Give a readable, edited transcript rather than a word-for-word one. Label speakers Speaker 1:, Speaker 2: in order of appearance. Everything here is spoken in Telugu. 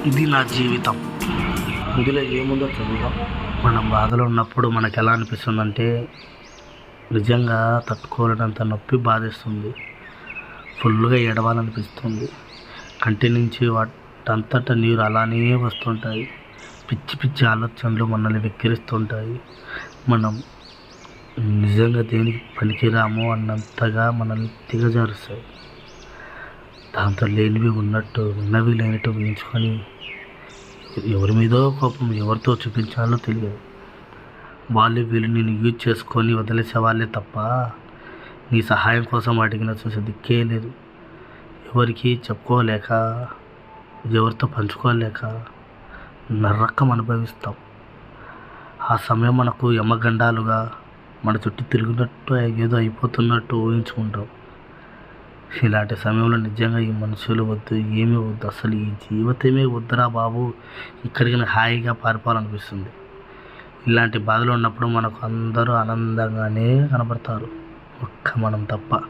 Speaker 1: ఇది నా జీవితం. ఇందులో ఏముందో చదువుదాం. మనం బాధలో ఉన్నప్పుడు మనకు ఎలా అనిపిస్తుందంటే నిజంగా తట్టుకోలేనంత నొప్పి బాధేస్తుంది. ఫుల్గా ఏడవాలనిపిస్తుంది. కంటి నుంచి వాటంతట నీరు అలానే వస్తుంటాయి. పిచ్చి పిచ్చి ఆలోచనలు మనల్ని వెక్కిరిస్తుంటాయి. మనం నిజంగా దేనికి పనికిరామో అన్నంతగా మనల్ని దిగజారుస్తాయి. దాంతో లేనివి ఉన్నట్టు, ఉన్నవి లేనట్టు ఊహించుకొని ఎవరి మీదో కోపం ఎవరితో చూపించాలో తెలియదు. వాళ్ళు వీళ్ళు నేను యూజ్ చేసుకొని వదిలేసే వాళ్ళే తప్ప నీ సహాయం కోసం అడిగిన చూసే దిక్కే లేదు. ఎవరికి చెప్పుకోలేక, ఎవరితో పంచుకోలేక నరకం అనుభవిస్తాం. ఆ సమయం మనకు యమగండాలుగా మన చుట్టూ తిరిగినట్టు ఏదో అయిపోతున్నట్టు ఊహించుకుంటాం. ఇలాంటి సమయంలో నిజంగా ఈ మనుషులు వద్దు, ఏమీ వద్దు, అసలు ఈ జీవితమే వద్దురా బాబు, ఇక్కడికి హాయిగా పారిపోవాలనిపిస్తుంది. ఇలాంటి బాధలు ఉన్నప్పుడు మనకు అందరూ ఆనందంగానే కనబడతారు, ఒక్క మనం తప్ప.